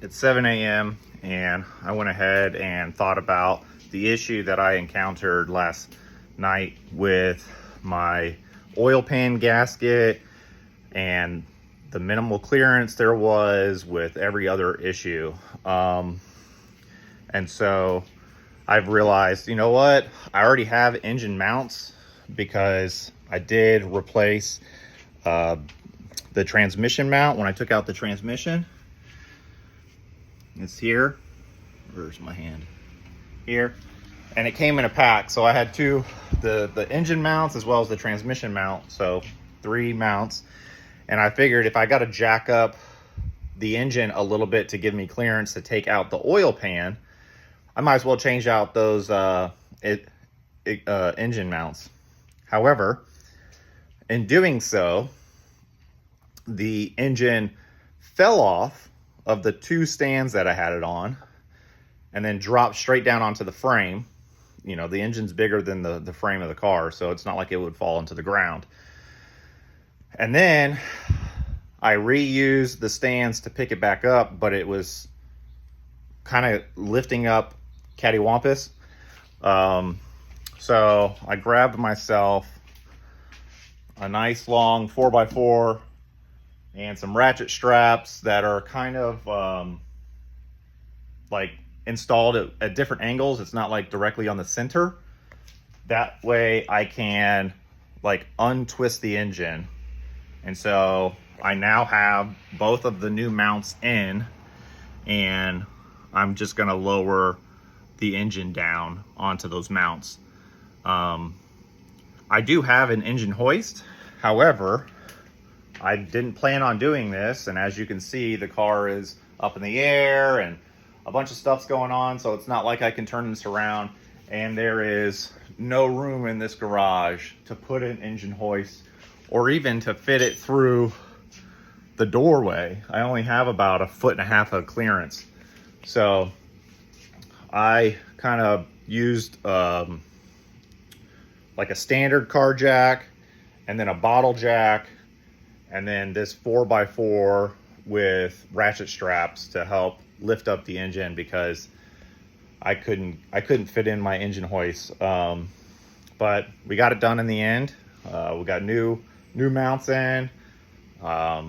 It's 7 a.m. and I went ahead and thought about the issue that I encountered last night with my oil pan gasket and the minimal clearance there was with every other issue. And so I've realized, you know what? I already have engine mounts because I did replace the transmission mount when I took out the transmission. It's here. Where's my hand? Here. And it came in a pack. So I had two, the engine mounts as well as the transmission mount. So 3 mounts. And I figured if I got to jack up the engine a little bit to give me clearance to take out the oil pan, I might as well change out those engine mounts. However, in doing so, the engine fell off of the 2 stands that I had it on and then dropped straight down onto the frame. You know, the engine's bigger than the frame of the car, so it's not like it would fall into the ground. And then I reused the stands to pick it back up, but it was kind of lifting up cattywampus. So I grabbed myself a nice long 4x4 and some ratchet straps that are kind of like installed at different angles. It's not like directly on the center. That way I can like untwist the engine. And so I now have both of the new mounts in, and I'm just gonna lower the engine down onto those mounts. I do have an engine hoist. However, I didn't plan on doing this, and as you can see, the car is up in the air and a bunch of stuff's going on, so it's not like I can turn this around, and there is no room in this garage to put an engine hoist or even to fit it through the doorway. I only have about 1.5 feet of clearance. So I kind of used like a standard car jack and then a bottle jack and then this 4x4 with ratchet straps to help lift up the engine because I couldn't fit in my engine hoist. But we got it done in the end. We got new mounts in. I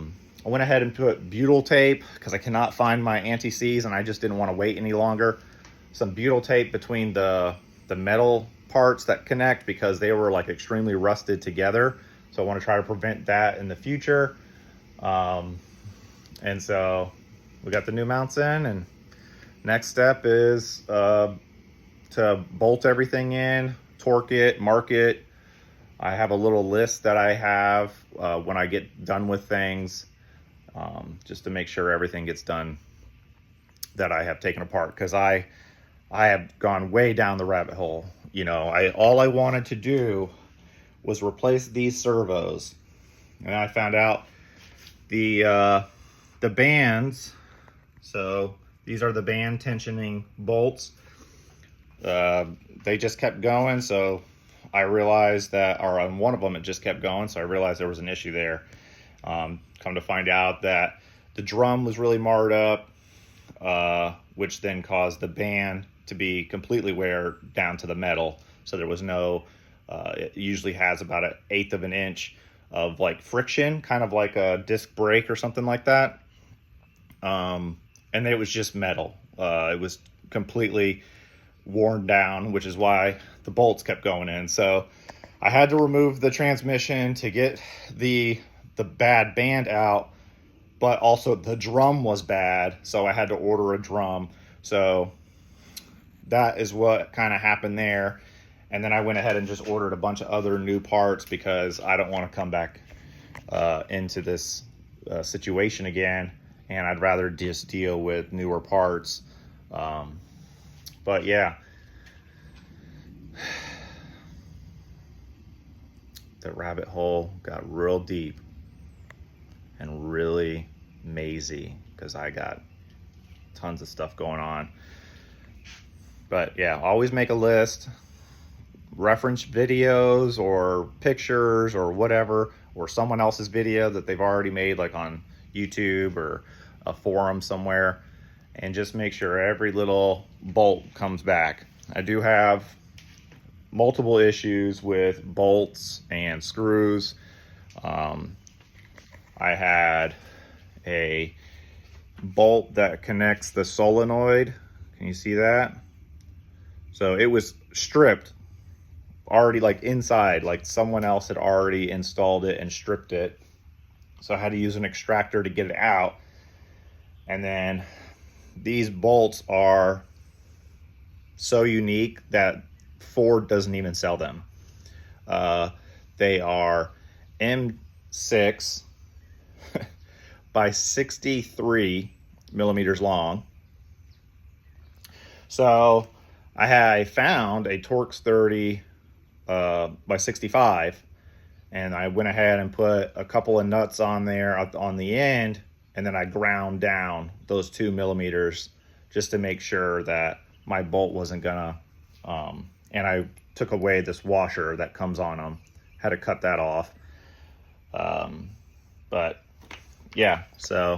went ahead and put butyl tape because I cannot find my anti-seize and I just didn't want to wait any longer. Some butyl tape between the metal parts that connect because they were like extremely rusted together. So I want to try to prevent that in the future. And so we got the new mounts in, and next step is to bolt everything in, torque it, mark it. I have a little list that I have when I get done with things, just to make sure everything gets done that I have taken apart, because I have gone way down the rabbit hole. You know, all I wanted to do was replace these servos, and I found out the bands. So these are the band tensioning bolts. They just kept going, so I realized that, or on one of them it just kept going, so I realized there was an issue there. Come to find out that the drum was really marred up, which then caused the band to be completely wear down to the metal. So there was no, it usually has about 1/8 of an inch of like friction, kind of like a disc brake or something like that. And it was just metal. It was completely worn down, which is why the bolts kept going in. So I had to remove the transmission to get the bad band out, but also the drum was bad, so I had to order a drum. So that is what kind of happened there. And then I went ahead and just ordered a bunch of other new parts because I don't want to come back into this situation again, and I'd rather just deal with newer parts. But yeah, the rabbit hole got real deep and really mazy because I got tons of stuff going on. But yeah, always make a list, reference videos or pictures or whatever, or someone else's video that they've already made, like on YouTube or a forum somewhere, and just make sure every little bolt comes back. I do have multiple issues with bolts and screws. I had a bolt that connects the solenoid. Can you see that? So it was stripped already, like inside, like someone else had already installed it and stripped it. So I had to use an extractor to get it out. And then these bolts are so unique that Ford doesn't even sell them. They are M6 by 63 millimeters long. So I found a Torx 30 by 65, and I went ahead and put a couple of nuts on there on the end, and then I ground down those 2 millimeters just to make sure that my bolt wasn't gonna, and I took away this washer that comes on them, had to cut that off. But yeah, so